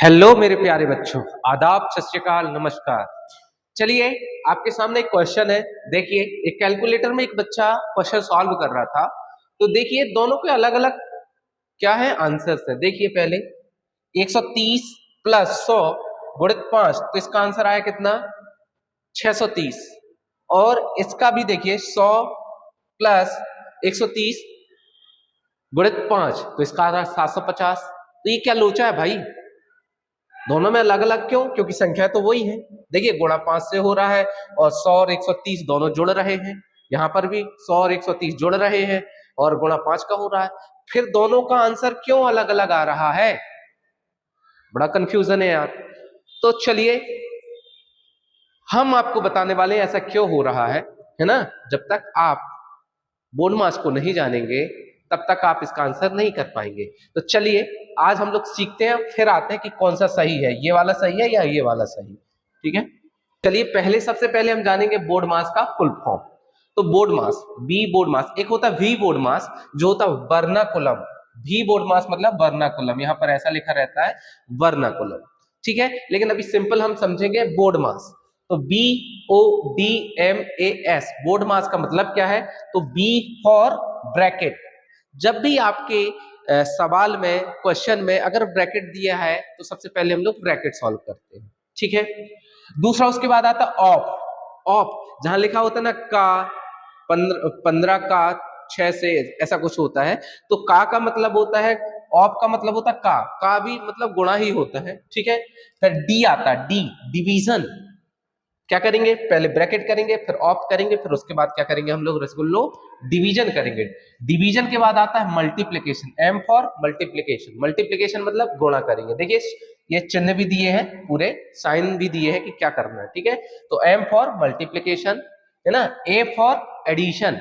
Hello मेरे प्यारे बच्चों, आदाब, सत श्री अकाल, नमस्कार। चलिए, आपके सामने एक क्वेश्चन है। देखिए, एक कैलकुलेटर में एक बच्चा क्वेश्चन सॉल्व कर रहा था। तो देखिए, दोनों के अलग अलग क्या है आंसर्स है। देखिए, पहले 130 प्लस 100 गुणित 5, तो इसका आंसर आया कितना? 630। और इसका भी देखिए, 100 प्लस 130 गुणित 5, तो इसका आ रहा 750। तो ये क्या लोचा है भाई? दोनों में अलग अलग क्यों? क्योंकि संख्या तो वही है। देखिए, गुणा 5 से हो रहा है और 100 और 130 दोनों जुड़ रहे हैं। यहाँ पर भी 100 और 130 जुड़ रहे हैं और गुणा 5 का हो रहा है। फिर दोनों का आंसर क्यों अलग अलग आ रहा है? बड़ा कंफ्यूजन है यार। तो चलिए, हम आपको बताने वाले हैं ऐसा क्यों हो रहा है ना। जब तक आप बोर्ड मास को नहीं जानेंगे तब तक आप इसका आंसर नहीं कर पाएंगे। तो चलिए, आज हम लोग सीखते हैं, फिर आते हैं कि कौन सा सही है, ये वाला सही है या ये वाला सही। ठीक है, चलिए पहले सबसे पहले हम जानेंगे बोर्ड मास का फुल फॉर्म। तो बोर्ड मास, बी बोर्ड मास, एक होता है वी बोर्ड मास जो होता है वर्नाकुलम। वी बोर्ड मास मतलब वर्नाकुलम, यहां पर ऐसा लिखा रहता है वर्नाकुलम। ठीक है, लेकिन अभी सिंपल हम समझेंगे बोर्ड मास। तो B O D M A S, BODMAS का मतलब क्या है? तो बी फॉर ब्रैकेट। जब भी आपके सवाल में, क्वेश्चन में अगर ब्रैकेट दिया है तो सबसे पहले हम लोग ब्रैकेट सॉल्व करते हैं। ठीक है, दूसरा उसके बाद आता ऑफ। ऑफ जहां लिखा होता है ना का, 15 का 6 से ऐसा कुछ होता है, तो का मतलब होता है, ऑफ का मतलब होता है का भी मतलब गुणा ही होता है। ठीक है, फिर डी आता है, डी डिवीजन। क्या करेंगे? पहले ब्रैकेट करेंगे, फिर ऑफ करेंगे, फिर उसके बाद क्या करेंगे हम लोग रसगुल्लो? डिवीजन करेंगे। डिवीजन के बाद आता है multiplication, M for multiplication. Multiplication मतलब गुणा करेंगे। देखिए, ये चिन्ह भी दिए हैं, पूरे साइन भी दिए हैं कि क्या करना है। ठीक है, तो एम फॉर मल्टीप्लिकेशन है ना। ए फॉर एडिशन,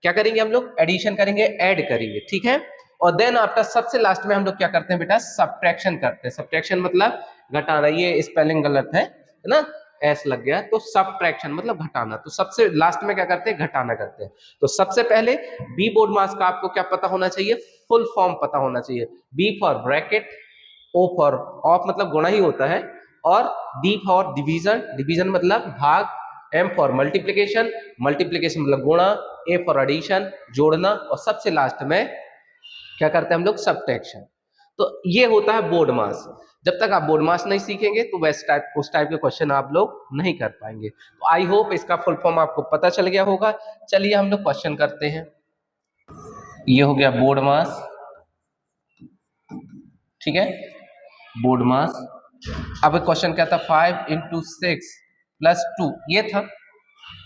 क्या करेंगे हम लोग? एडिशन करेंगे, ऐड करेंगे। ठीक है, और देन आफ्टर सबसे लास्ट में हम लोग क्या करते हैं बेटा? सब्ट्रैक्शन करते हैं। सब्ट्रैक्शन मतलब घटाना। ये स्पेलिंग गलत है ना, एस लग गया, तो सब्ट्रैक्शन मतलब घटाना। तो सबसे लास्ट में क्या करते हैं? घटाना करते हैं। तो सबसे पहले बी बोर्ड मास का आपको क्या पता होना चाहिए? फुल फॉर्म पता होना चाहिए। B for bracket, O for of मतलब गुणा ही होता है, और डी फॉर डिवीजन, डिवीजन मतलब भाग, एम फॉर मल्टीप्लिकेशन, मल्टीप्लिकेशन मतलब गुणा, ए फॉर एडिशन जोड़ना, और सबसे लास्ट में क्या करते हैं हम लोग? सब्ट्रैक्शन। तो ये होता है बोर्ड मास। जब तक आप बोर्ड मास नहीं सीखेंगे तो उस टाइप के क्वेश्चन आप लोग नहीं कर पाएंगे। तो आई होप इसका फुल फॉर्म आपको पता चल गया होगा। चलिए हम लोग क्वेश्चन करते हैं। ये हो गया बोर्ड मास। ठीक है, बोर्ड मास। अब क्वेश्चन क्या था? 5 इंटू 6 प्लस 2, ये था।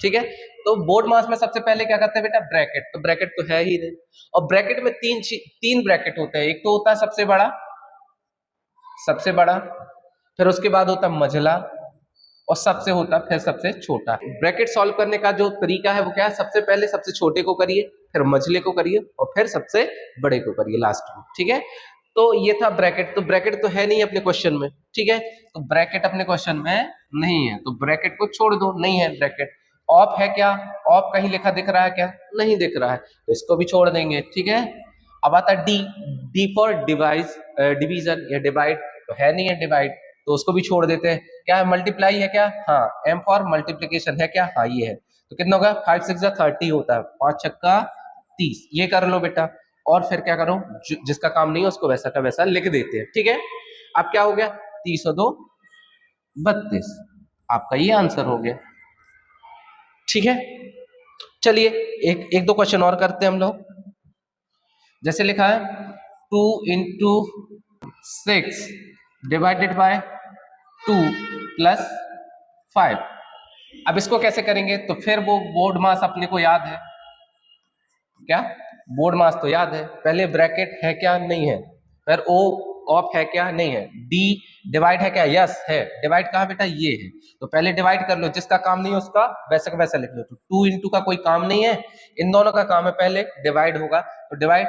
ठीक है, तो बोर्ड मास में सबसे पहले क्या करते हैं बेटा? ब्रैकेट। तो ब्रैकेट तो है ही नहीं, और ब्रैकेट में तीन ब्रैकेट होते हैं। एक तो होता है सबसे बड़ा, सबसे बड़ा, फिर उसके बाद होता है मझला, और सबसे होता है फिर सबसे छोटा। ब्रैकेट सॉल्व करने का जो तरीका है वो क्या है? सबसे पहले सबसे छोटे को करिए, फिर मझले को करिए, और फिर सबसे बड़े को करिए लास्ट में। ठीक है, तो ये था ब्रैकेट। तो ब्रैकेट तो है नहीं अपने क्वेश्चन में। ठीक है, तो ब्रैकेट अपने क्वेश्चन में नहीं है, तो ब्रैकेट को छोड़ दो, नहीं है ब्रैकेट। ऑफ है क्या? ऑफ कहीं लिखा दिख रहा है क्या? नहीं दिख रहा है, तो इसको भी छोड़ देंगे। ठीक है, अब आता है डी, डी फॉर डिवीजन या डिवाइड, तो है नहीं है डिवाइड, तो उसको भी छोड़ देते हैं। क्या है? मल्टीप्लाई है क्या? हाँ। एम फॉर मल्टीप्लिकेशन है क्या? हाँ ये है। तो कितना होगा? 5 6 30 होता है, 5 छक्का 30। ये कर लो बेटा, और फिर क्या करो? जिसका काम नहीं है उसको वैसा का वैसा लिख देते हैं। ठीक है, अब क्या हो गया? 30 और 2 32, आपका ये आंसर हो गया। ठीक है, चलिए एक एक दो क्वेश्चन और करते हैं हम लोग। जैसे लिखा है 2 इंटू 6 डिवाइडेड बाय 2 प्लस 5। अब इसको कैसे करेंगे? तो फिर वो बोर्ड मास अपने को याद है क्या? बोर्ड मास तो याद है। पहले ब्रैकेट है क्या? नहीं है। फिर ओ ऑफ है क्या? नहीं है। डी डिवाइड है क्या? यस है। डिवाइड कहाँ बेटा? ये है। तो पहले डिवाइड कर लो, जिसका काम नहीं है उसका वैसा का वैसा लिख लो। तो 2 इंटू का कोई काम नहीं है, इन दोनों का काम है, पहले डिवाइड होगा। तो डिवाइड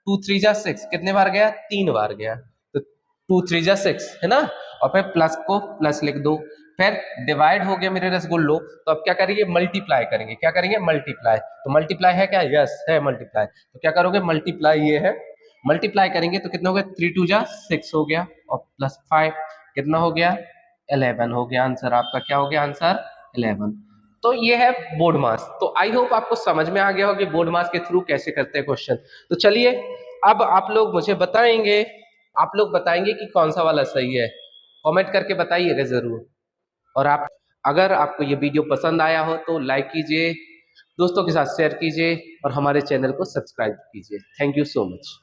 2 3 जा 6, कितने बार गया? 3 बार गया। तो 2 3 जा 6 है ना, और फिर प्लस को प्लस लिख दो। फिर डिवाइड हो गया मेरे रसगुल्लो, तो अब क्या करेंगे? मल्टीप्लाई करेंगे। क्या करेंगे? मल्टीप्लाई। तो मल्टीप्लाई है क्या? यस है मल्टीप्लाई। तो क्या करोगे? मल्टीप्लाई ये है, मल्टीप्लाई करेंगे तो कितना हो गया, 3 2 जा 6 हो गया, और प्लस 5 कितना हो गया, 11 हो गया। आंसर आपका क्या हो गया, आंसर 11। तो ये है बोर्ड मास। तो आई होप आपको समझ में आ गया हो कि बोर्ड मास के थ्रू कैसे करते हैं क्वेश्चन। तो चलिए अब आप लोग मुझे बताएंगे, आप लोग बताएंगे कि कौन सा वाला सही है, कमेंट करके बताइएगा जरूर। और आप, अगर आपको ये वीडियो पसंद आया हो तो लाइक कीजिए, दोस्तों के साथ शेयर कीजिए और हमारे चैनल को सब्सक्राइब कीजिए। Thank you so much.